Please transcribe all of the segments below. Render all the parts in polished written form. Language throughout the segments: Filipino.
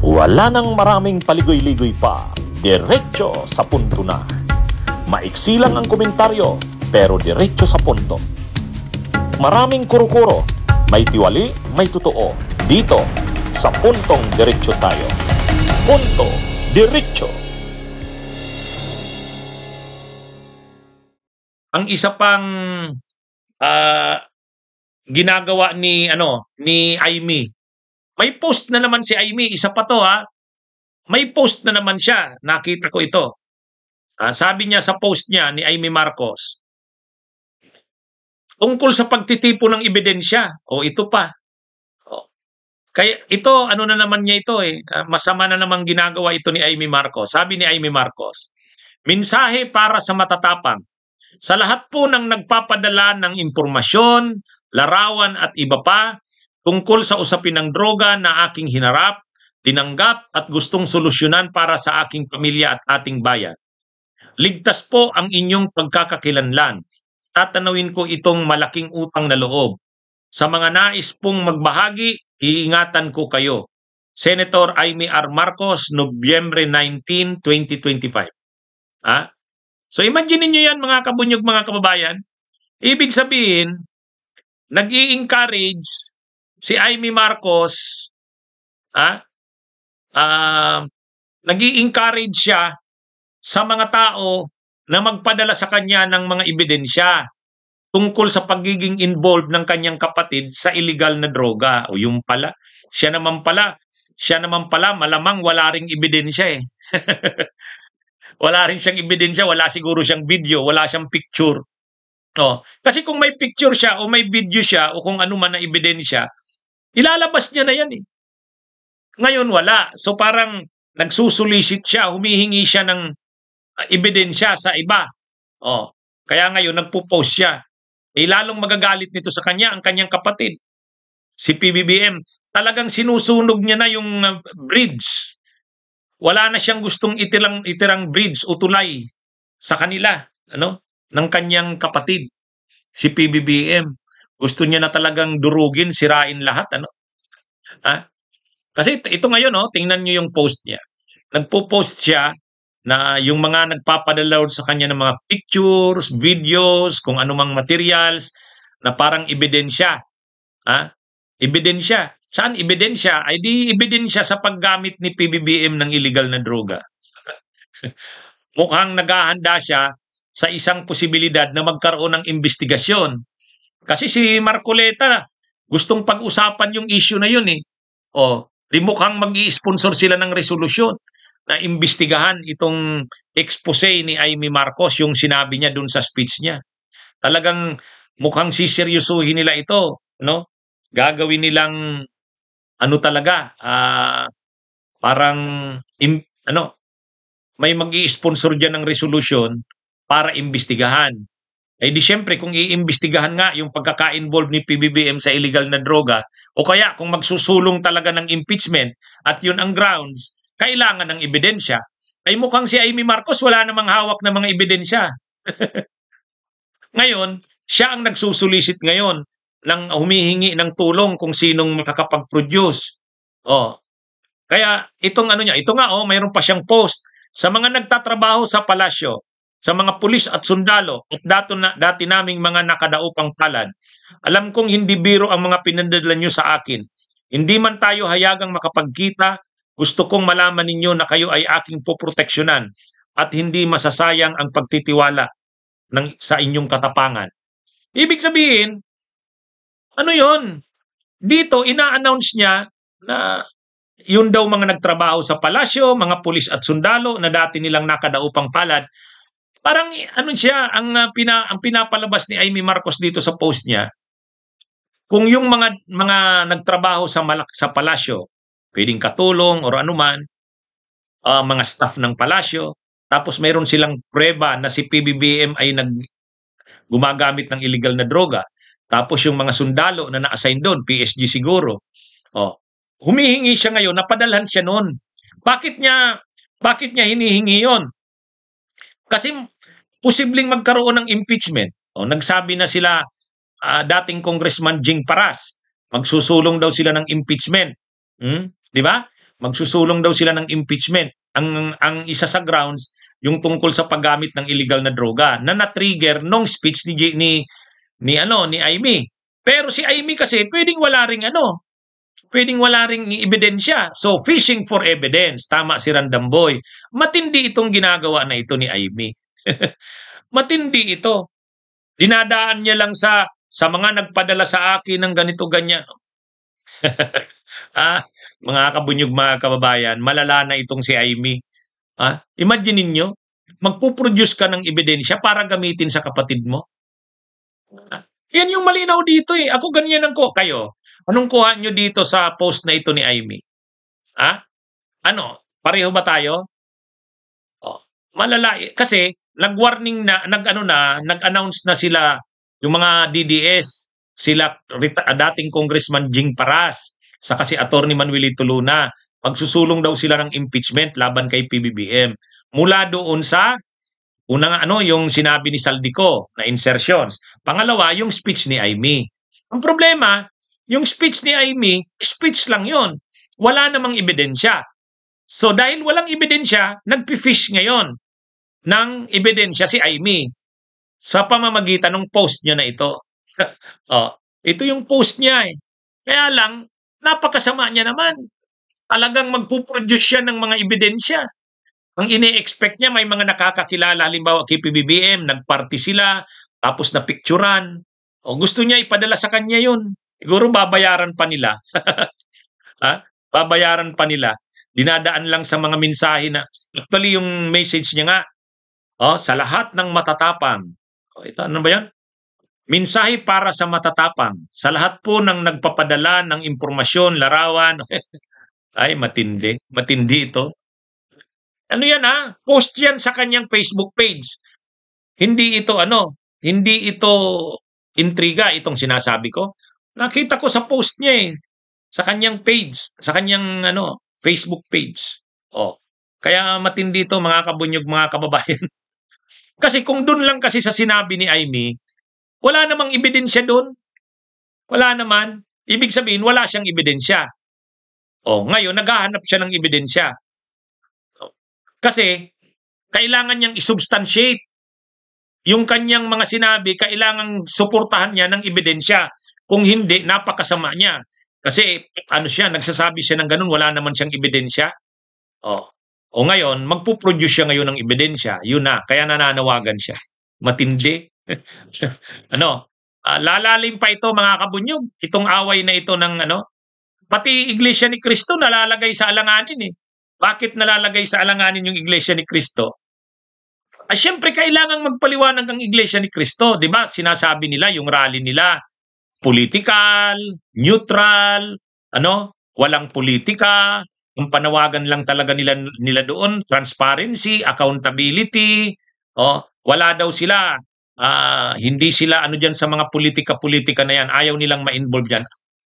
Wala nang maraming paligoy-ligoy pa, diretso sa punto na. Maiksi lang ang komentaryo, pero diretso sa punto. Maraming kuro-kuro, may tiwali, may totoo. Dito, sa Puntong Diretso tayo. Punto Diretso. Ang isa pang ginagawa ni Aimee. May post na naman si Aimee, isa pa to ha. May post na naman siya, nakita ko ito. Sabi niya sa post niya ni Aimee Marcos, tungkol sa pagtitipo ng ebidensya. O ito pa. Kaya ito, ano na naman niya ito masama na namang ginagawa ito ni Aimee Marcos. Sabi ni Aimee Marcos, mensahe para sa matatapang. Sa lahat po ng nagpapadala ng impormasyon, larawan at iba pa tungkol sa usapin ng droga na aking hinarap, tinanggap at gustong solusyonan para sa aking pamilya at ating bayan. Ligtas po ang inyong pagkakakilanlan. Tatanawin ko itong malaking utang na loob. Sa mga nais pong magbahagi, iingatan ko kayo. Senator Aimee R. Marcos, Nobyembre 19, 2025. So imagine niyo yan mga kabunyog, mga kababayan. Ibig sabihin, nag-i-encourage si Aimee Marcos, nag-i-encourage siya sa mga tao na magpadala sa kanya ng mga ebidensya tungkol sa pagiging involved ng kanyang kapatid sa illegal na droga. O yung pala, siya naman pala, malamang wala ring ebidensya Wala rin siyang ebidensya, wala siguro siyang video, wala siyang picture. Kasi kung may picture siya o may video siya o kung ano man na ebidensya, ilalabas niya na yan Ngayon wala. So parang nagsusulisit siya, humihingi siya ng ebidensya sa iba. Kaya ngayon nagpo-post siya. Lalong magagalit nito sa kanya ang kanyang kapatid, si PBBM. Talagang sinusunog niya na yung bridge. Wala na siyang gustong itirang bridge o tulay sa kanila, ng kanyang kapatid, si PBBM. Gusto niya na talagang durugin, sirain lahat, Kasi ito ngayon, tingnan niyo yung post niya. Nagpo-post siya na yung mga nagpapadala sa kanya ng mga pictures, videos, kung anumang materials na parang ebidensya. Ebidensya. Saan ebidensya? Ay di ebidensya sa paggamit ni PBBM ng illegal na droga. Mukhang naghahanda siya sa isang posibilidad na magkaroon ng investigasyon. Kasi si Marcoleta gustong pag-usapan yung issue na yun di mukhang mag-i-sponsor sila ng resolusyon na imbestigahan itong expose ni Aimee Marcos, yung sinabi niya dun sa speech niya. Talagang mukhang siseryosuhin nila ito, Gagawin nilang talaga, parang may mag-i-sponsor diyan ng resolution para imbestigahan. Di syempre kung iimbestigahan nga yung pagkaka-involve ni PBBM sa illegal na droga, o kaya kung magsusulong talaga ng impeachment at yun ang grounds, kailangan ng ebidensya. Ay mukhang si Aimee Marcos wala namang hawak na mga ebidensya. Ngayon, siya ang nagsusulisit ngayon ng humihingi ng tulong kung sinong makakapag-produce. Kaya ito nga mayroon pa siyang post sa mga nagtatrabaho sa palasyo, sa mga pulis at sundalo at dati naming mga nakadaupang palad. Alam kong hindi biro ang mga pinadala niyo sa akin. Hindi man tayo hayagang makapagkita, gusto kong malaman ninyo na kayo ay aking poproteksyonan at hindi masasayang ang pagtitiwala sa inyong katapangan. Ibig sabihin, dito ina-announce niya na yun daw mga nagtrabaho sa palasyo, mga pulis at sundalo na dati nilang nakadaupang palad. Parang ang pinapalabas ni Aimee Marcos dito sa post niya, kung yung mga nagtrabaho sa palasyo, pwedeng katulong or anuman, mga staff ng palasyo, tapos mayroon silang prueba na si PBBM ay gumagamit ng illegal na droga. Tapos yung mga sundalo na na-assign doon, PSG siguro. Humihingi siya ngayon, napadalhan siya noon. Bakit niya hinihingi yon? Kasi posibleng magkaroon ng impeachment. Nagsabi na sila, dating Congressman Jing Paras, magsusulong daw sila ng impeachment. Di ba? magsusulong daw sila ng impeachment. Ang isa sa grounds, yung tungkol sa paggamit ng illegal na droga na na-trigger nung speech ni Amy. Pero si Amy kasi pwedeng wala ring ebidensya. So fishing for evidence, tama si Randamboy. Matindi itong ginagawa na ito ni Amy. Matindi ito. Dinadaan niya lang sa mga nagpadala sa akin ng ganito ganyan. Mga kabunyog, mga kababayan, malala na itong si Amy. Imagine niyo, magpuproduce ka ng ebidensya para gamitin sa kapatid mo. Yan yung malinaw dito eh. Ako ganyan ang ko. Kayo, anong kuha nyo dito sa post na ito ni Amy? Pareho ba tayo? Malala. Kasi, nag-warning na, nag-announce na sila, yung mga DDS, sila dating Congressman Jing Paras, saka si Attorney Manuelito Luna, magsusulong daw sila ng impeachment laban kay PBBM. Mula doon sa unang yung sinabi ni Saldico na insertions. Pangalawa, yung speech ni Amy. Ang problema, yung speech ni Amy, speech lang yon. Wala namang ebidensya. So dahil walang ebidensya, nagpi-fish ngayon ng ebidensya si Amy sa pamamagitan ng post niya na ito. Ito yung post niya eh. Kaya lang, napakasama niya naman. Talagang magpuproduce siya ng mga ebidensya. Ang ini-expect niya, may mga nakakakilala, halimbawa kay PBBM, nagparty sila, tapos napicturan. Gusto niya ipadala sa kanya yun. Siguro babayaran pa nila. Babayaran pa nila. Dinadaan lang sa mga mensahe na, actually yung message niya nga, sa lahat ng matatapang. Ito, ano ba yan? Mensahe para sa matatapang. Sa lahat po ng nagpapadala ng impormasyon, larawan. Ay, matindi. Matindi ito. Ano yan Post yan sa kanyang Facebook page. Hindi ito intriga itong sinasabi ko. Nakita ko sa post niya sa kanyang page, sa kanyang Facebook page. Kaya matindi ito, mga kabunyog, mga kababayan. Kasi kung doon lang kasi sa sinabi ni Amy, wala namang ebidensya doon. Wala naman. Ibig sabihin, wala siyang ebidensya. Ngayon, naghahanap siya ng ebidensya. Kasi, kailangan niyang isubstantiate yung kanyang mga sinabi, kailangang suportahan niya ng ebidensya. Kung hindi, napakasama niya. Kasi, nagsasabi siya ng ganun, wala naman siyang ebidensya. Ngayon, magpuproduce siya ngayon ng ebidensya. Yun na, kaya nananawagan siya. Matindi. Lalalim pa ito, mga kabunyog. Itong away na ito ng pati Iglesia ni Cristo nalalagay sa alanganin eh. Bakit nalalagay sa alanganin yung Iglesia ni Cristo? Siyempre, kailangan magpaliwanag ang Iglesia ni Cristo. Diba? Sinasabi nila, yung rally nila, political, neutral, walang politika. Ang panawagan lang talaga nila doon, transparency, accountability. Wala daw sila. Hindi sila dyan sa mga politika-politika na yan. Ayaw nilang ma-involve dyan.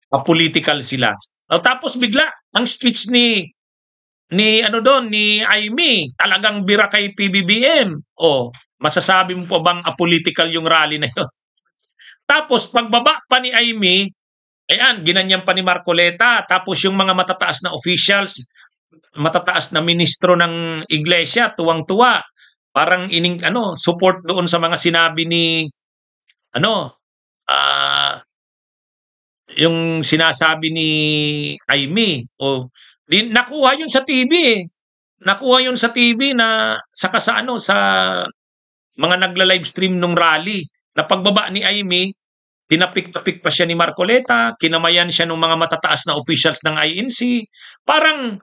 Political sila. Tapos bigla, ang speech ni Amy, talagang bira kay PBBM. Masasabi mo pa bang apolitical yung rally na yun? Tapos pagbaba pa ni Amy, ginanyan pa ni Marcoleta, tapos yung mga matataas na officials, matataas na ministro ng iglesia, tuwang-tuwa. Parang support doon sa mga sinabi ni yung sinasabi ni Amy. Nakuha yun sa TV eh. Nakuha yun sa TV na sa mga nagla-live stream nung rally. Na pagbaba ni Amy, tinapik-tapik pa siya ni Marcoleta, kinamayan siya ng mga matataas na officials ng INC. Parang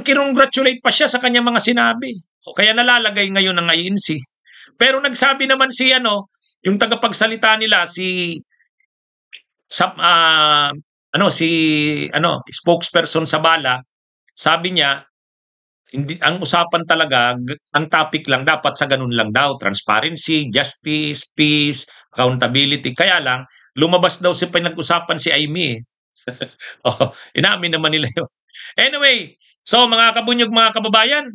kinongratulate pa siya sa kanyang mga sinabi. Kaya nalalagay ngayon ng INC. Pero nagsabi naman yung tagapagsalita nila spokesperson sa Bala, sabi niya, ang usapan talaga, ang topic lang dapat sa ganun lang daw, transparency, justice, peace, accountability. Kaya lang, lumabas daw si pinag-usapan si Amy. Inamin naman nila yun. Anyway, so mga kabunyog, mga kababayan,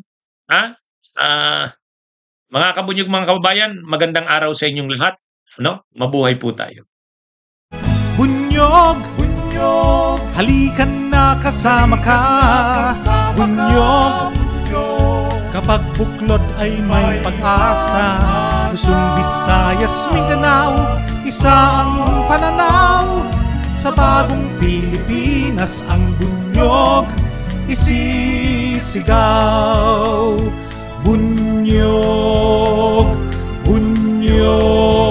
mga kabunyog, mga kababayan, magandang araw sa inyong lahat. Mabuhay po tayo. Bunyog, bunyog, halikan na nakasama ka, Bunyog. Kapag buklod ay may pag-asa, Luzon, Visayas, Mindanao, isa ang pananaw. Sa bagong Pilipinas ang bunyog isisigaw. Bunyog, bunyog.